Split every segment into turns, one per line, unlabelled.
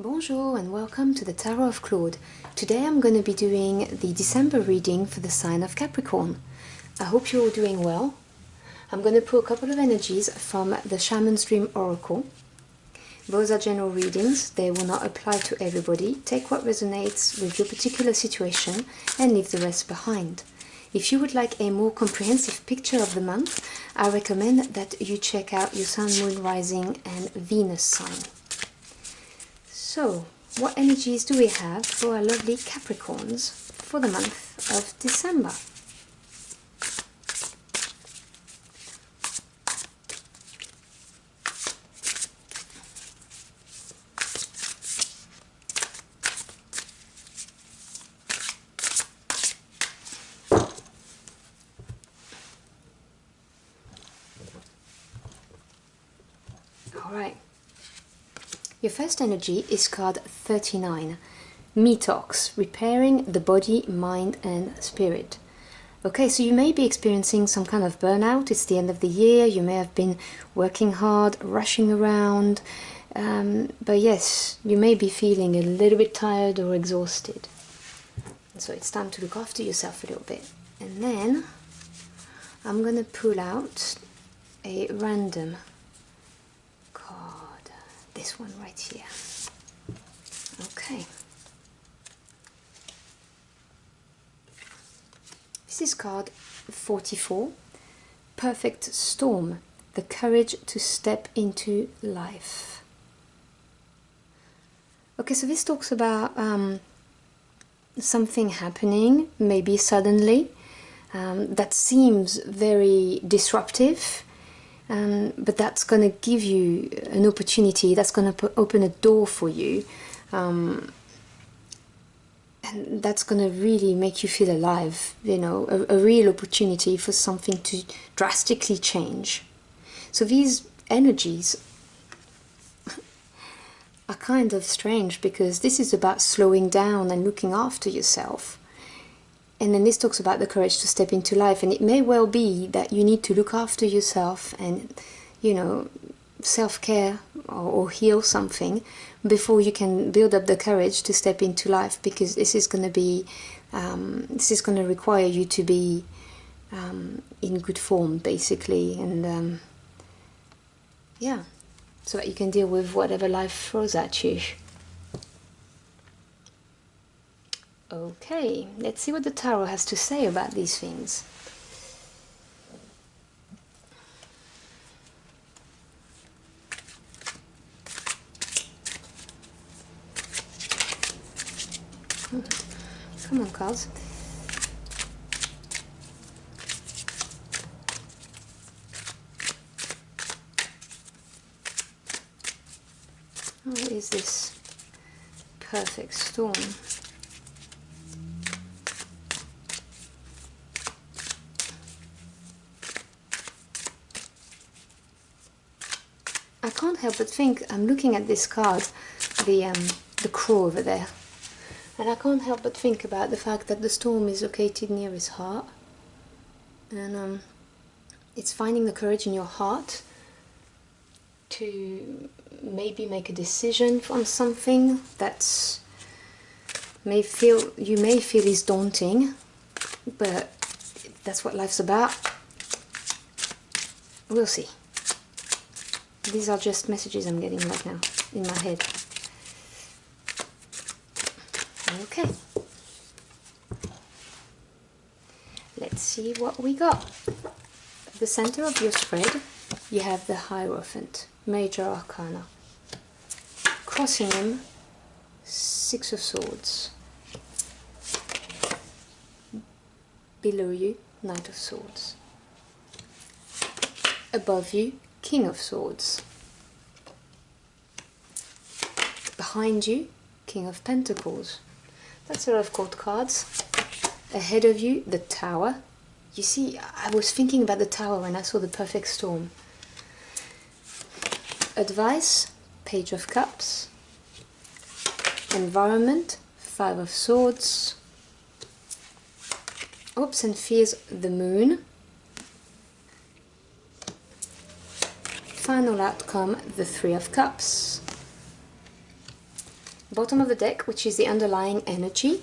Bonjour and welcome to the Tarot of Claude. Today I'm going to be doing the December reading for the sign of Capricorn. I hope you're all doing well. I'm going to pull a couple of energies from the Shaman's Dream Oracle. Those are general readings, they will not apply to everybody. Take what resonates with your particular situation and leave the rest behind. If you would like a more comprehensive picture of the month, I recommend that you check out your Sun, Moon, Rising and Venus sign. So, what energies do we have for our lovely Capricorns for the month of December? Alright. Your first energy is card 39, Detox, repairing the body, mind and spirit. Okay, so you may be experiencing some kind of burnout. It's the end of the year, you may have been working hard, rushing around, but yes, you may be feeling a little bit tired or exhausted. So it's time to look after yourself a little bit. And then I'm going to pull out a random card. This one right here. Okay. This is card 44, Perfect Storm, the courage to step into life. Okay, so this talks about something happening, maybe suddenly, that seems very disruptive. But that's going to give you an opportunity, that's going to open a door for you, and that's going to really make you feel alive, you know, a real opportunity for something to drastically change. So these energies are kind of strange because this is about slowing down and looking after yourself. And then this talks about the courage to step into life, and it may well be that you need to look after yourself and, you know, self-care or heal something before you can build up the courage to step into life, because this is going to be, this is going to require you to be in good form, basically, and yeah, so that you can deal with whatever life throws at you. Okay, let's see what the tarot has to say about these things. Come on, cards. What is this? Perfect Storm. I can't help but think, I'm looking at this card, the crow over there, and I can't help but think about the fact that the storm is located near his heart, and it's finding the courage in your heart to maybe make a decision on something that's you may feel is daunting, but that's what life's about. We'll see. These are just messages I'm getting right now in my head. Okay. Let's see what we got. At the center of your spread, you have the Hierophant, Major Arcana. Crossing him, Six of Swords. Below you, Knight of Swords. Above you, King of Swords. Behind you, King of Pentacles. That's a lot of court cards. Ahead of you, the Tower. You see, I was thinking about the Tower when I saw the Perfect Storm. Advice, Page of Cups. Environment, Five of Swords. Hopes and fears, the Moon. Final outcome, the Three of Cups. Bottom of the deck, which is the underlying energy,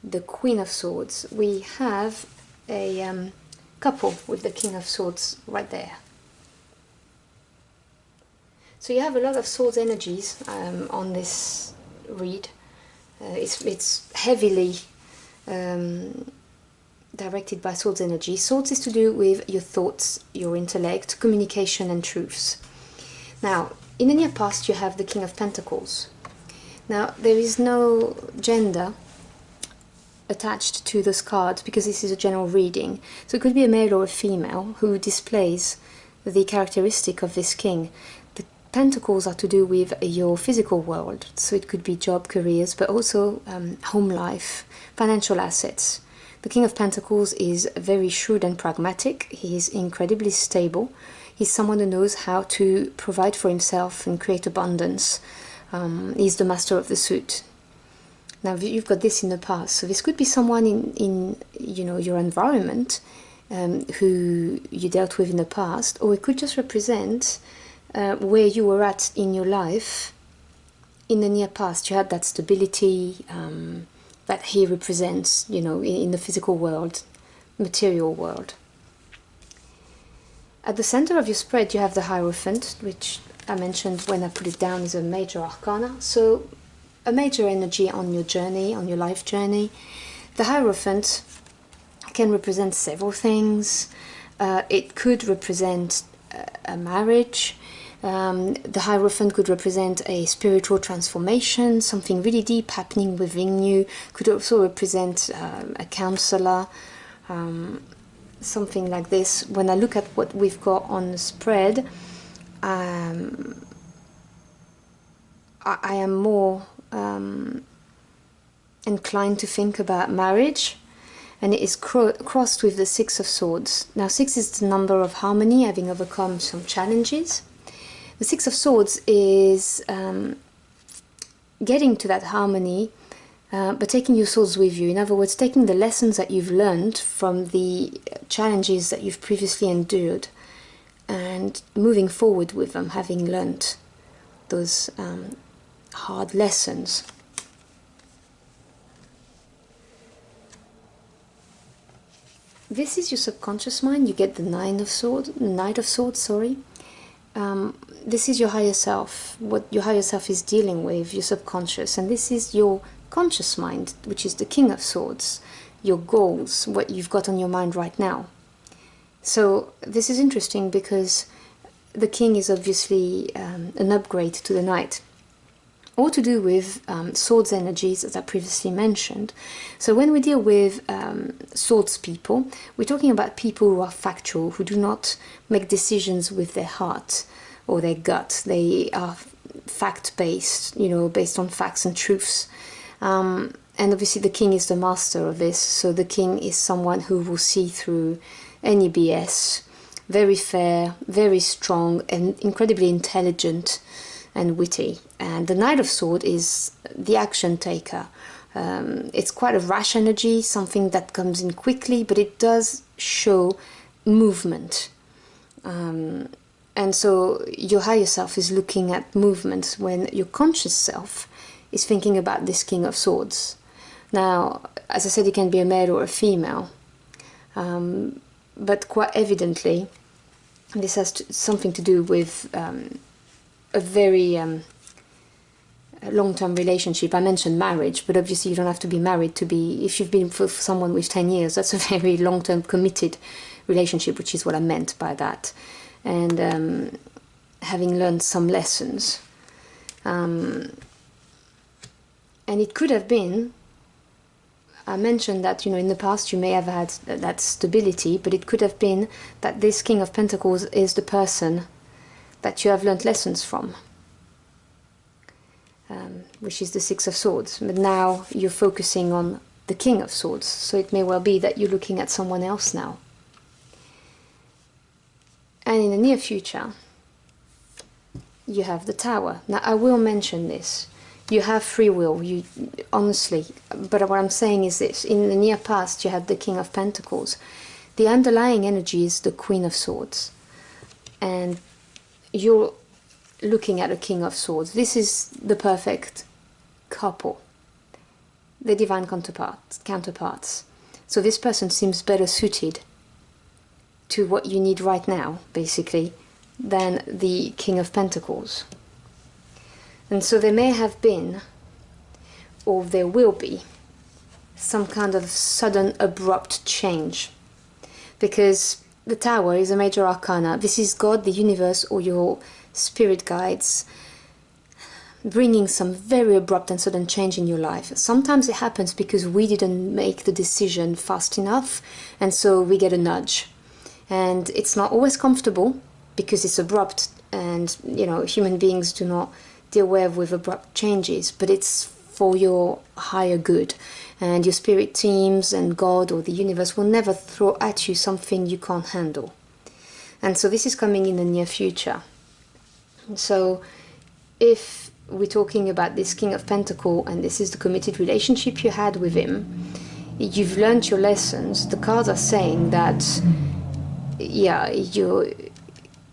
the Queen of Swords. We have a couple with the King of Swords right there. So you have a lot of swords energies on this read. It's heavily directed by swords energy. Swords is to do with your thoughts, your intellect, communication and truths. Now, in the near past you have the King of Pentacles. Now, there is no gender attached to those cards because this is a general reading. So it could be a male or a female who displays the characteristic of this king. The pentacles are to do with your physical world, so it could be job, careers, but also home life, financial assets. The King of Pentacles is very shrewd and pragmatic. He is incredibly stable. He's someone who knows how to provide for himself and create abundance. He's the master of the suit. Now you've got this in the past, so this could be someone in you know, your environment who you dealt with in the past, or it could just represent where you were at in your life in the near past. You had that stability that he represents, you know, in the physical world, material world. At the center of your spread you have the Hierophant, which I mentioned when I put it down is a major arcana, so a major energy on your journey, on your life journey. The Hierophant can represent several things. It could represent a marriage. The Hierophant could represent a spiritual transformation, something really deep happening within you. Could also represent a counselor, something like this. When I look at what we've got on the spread, I am more inclined to think about marriage, and it is crossed with the Six of Swords. Now 6 is the number of harmony, having overcome some challenges. The Six of Swords is getting to that harmony, but taking your swords with you. In other words, taking the lessons that you've learned from the challenges that you've previously endured and moving forward with them, having learned those hard lessons. This is your subconscious mind. You get the Knight of Swords, sorry. This is your higher self, what your higher self is dealing with, your subconscious, and this is your conscious mind, which is the King of Swords, your goals, what you've got on your mind right now. So this is interesting because the King is obviously an upgrade to the Knight, all to do with swords energies, as I previously mentioned. So when we deal with swords people, we're talking about people who are factual, who do not make decisions with their heart or their gut. They are fact-based, you know, based on facts and truths. And obviously the King is the master of this, so the King is someone who will see through any BS, very fair, very strong, and incredibly intelligent and witty. And the Knight of Swords is the action taker. It's quite a rash energy, something that comes in quickly, but it does show movement. And so your higher self is looking at movements when your conscious self is thinking about this King of Swords. Now, as I said, it can be a male or a female, but quite evidently this has something to do with a very long-term relationship. I mentioned marriage, but obviously you don't have to be married to be, if you've been with someone with 10 years, that's a very long-term committed relationship, which is what I meant by that. And having learned some lessons. And it could have been, I mentioned that, you know, in the past you may have had that stability, but it could have been that this King of Pentacles is the person that you have learned lessons from, which is the Six of Swords. But now you're focusing on the King of Swords, so it may well be that you're looking at someone else now. And in the near future, you have the Tower. Now, I will mention this. You have free will, you honestly, but what I'm saying is this. In the near past, you had the King of Pentacles. The underlying energy is the Queen of Swords. And you're looking at a King of Swords. This is the perfect couple, the divine counterparts. So this person seems better suited to what you need right now, basically, than the King of Pentacles. And so there may have been, or there will be, some kind of sudden abrupt change, because the Tower is a major arcana. This is God, the universe, or your spirit guides bringing some very abrupt and sudden change in your life. Sometimes it happens because we didn't make the decision fast enough, and so we get a nudge. And it's not always comfortable because it's abrupt, and human beings do not deal well with abrupt changes, but it's for your higher good. And your spirit teams and God or the universe will never throw at you something you can't handle. And so this is coming in the near future. So if we're talking about this King of Pentacles, and this is the committed relationship you had with him, you've learned your lessons. The cards are saying that, yeah,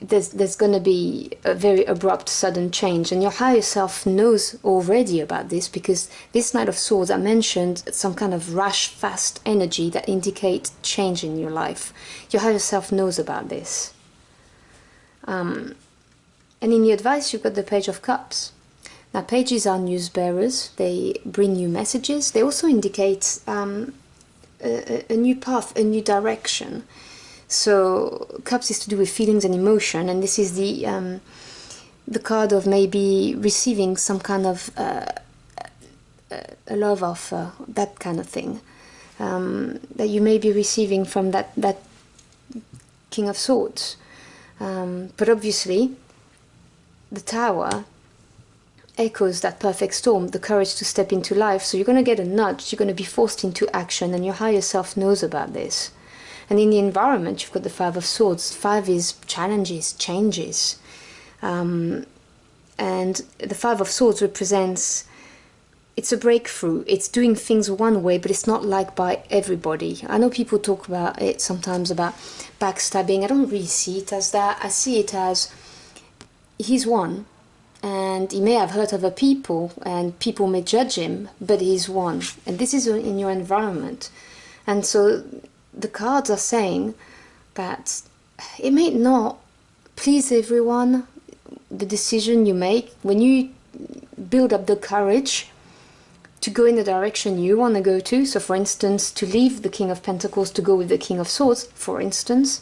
there's going to be a very abrupt, sudden change, and your higher self knows already about this, because this Knight of Swords, I mentioned some kind of rash, fast energy that indicates change in your life. Your higher self knows about this. And in the advice, you've got the Page of Cups. Now, pages are news bearers. They bring you messages. They also indicate a new path, a new direction. So Cups is to do with feelings and emotion, and this is the card of maybe receiving some kind of a love offer, that kind of thing, that you may be receiving from that King of Swords. But obviously, the Tower echoes that perfect storm, the courage to step into life. So you're going to get a nudge, you're going to be forced into action, and your higher self knows about this. And in the environment, you've got the Five of Swords. 5 is challenges, changes. And the Five of Swords represents, it's a breakthrough. It's doing things one way, but it's not liked by everybody. I know people talk about it sometimes, about backstabbing. I don't really see it as that. I see it as, he's one, and he may have hurt other people, and people may judge him, but he's one. And this is in your environment. And so the cards are saying that it may not please everyone, the decision you make. When you build up the courage to go in the direction you want to go to, so for instance, to leave the King of Pentacles to go with the King of Swords, for instance,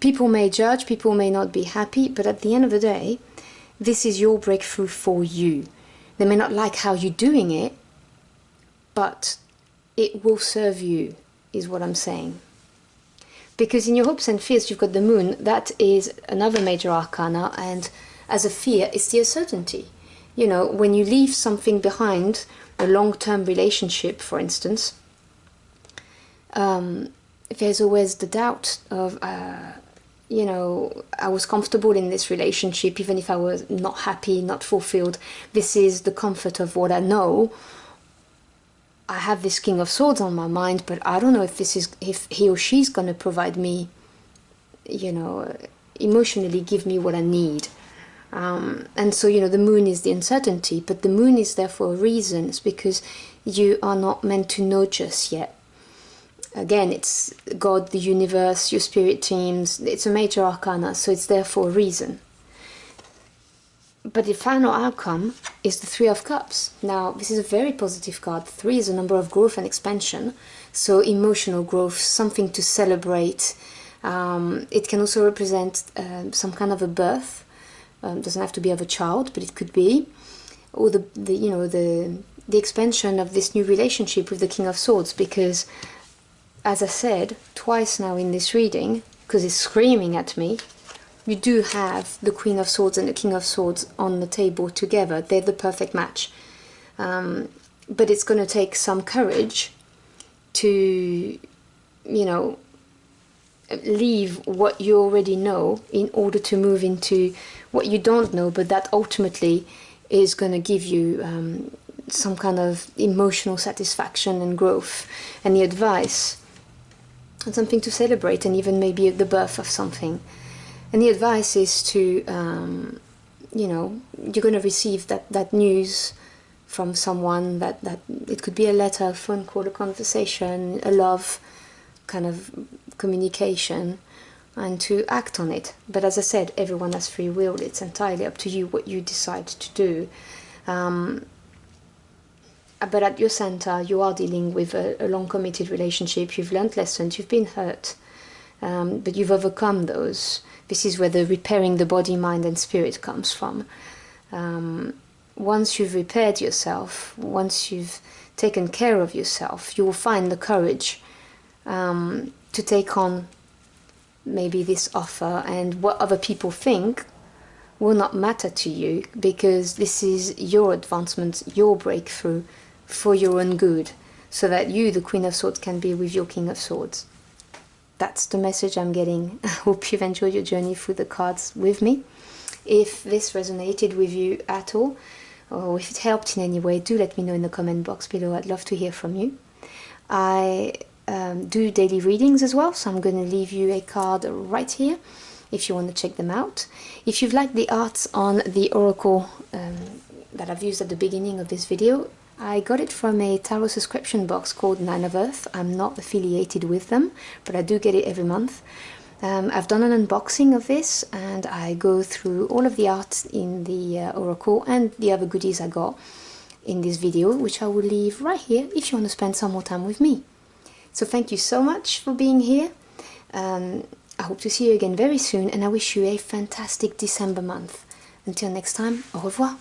people may judge, people may not be happy, but at the end of the day, this is your breakthrough for you. They may not like how you're doing it, but it will serve you, is what I'm saying. Because in your hopes and fears, you've got the Moon. That is another major arcana, and as a fear, it's the uncertainty. When you leave something behind, a long-term relationship, for instance, there's always the doubt of, I was comfortable in this relationship, even if I was not happy, not fulfilled. This is the comfort of what I know. I have this King of Swords on my mind, but I don't know if he or she's going to provide me, emotionally give me what I need. And so, the Moon is the uncertainty, but the Moon is there for a reason. It's because you are not meant to know just yet. Again, it's God, the universe, your spirit teams. It's a major arcana, so it's there for a reason. But the final outcome is the Three of Cups. Now, this is a very positive card. 3 is a number of growth and expansion, so emotional growth, something to celebrate. It can also represent some kind of a birth. Doesn't have to be of a child, but it could be, or the expansion of this new relationship with the King of Swords. Because, as I said twice now in this reading, because it's screaming at me, you do have the Queen of Swords and the King of Swords on the table together. They're the perfect match. But it's going to take some courage to, leave what you already know in order to move into what you don't know, but that ultimately is going to give you some kind of emotional satisfaction and growth. And the advice, and something to celebrate, and even maybe the birth of something. And the advice is to, you're going to receive that news from someone, that it could be a letter, a phone call, a conversation, a love kind of communication, and to act on it. But as I said, everyone has free will. It's entirely up to you what you decide to do. But at your center, you are dealing with a long committed relationship. You've learned lessons, you've been hurt, but you've overcome those. This is where the repairing the body, mind and spirit comes from. Once you've repaired yourself, once you've taken care of yourself, you will find the courage to take on maybe this offer, and what other people think will not matter to you, because this is your advancement, your breakthrough, for your own good, so that you, the Queen of Swords, can be with your King of Swords. That's the message I'm getting. I hope you've enjoyed your journey through the cards with me. If this resonated with you at all, or if it helped in any way, do let me know in the comment box below. I'd love to hear from you. I do daily readings as well, so I'm going to leave you a card right here if you want to check them out. If you've liked the arts on the oracle that I've used at the beginning of this video, I got it from a tarot subscription box called Nine of Earth. I'm not affiliated with them, but I do get it every month. I've done an unboxing of this, and I go through all of the art in the oracle and the other goodies I got in this video, which I will leave right here if you want to spend some more time with me. So thank you so much for being here. I hope to see you again very soon, and I wish you a fantastic December month. Until next time, au revoir.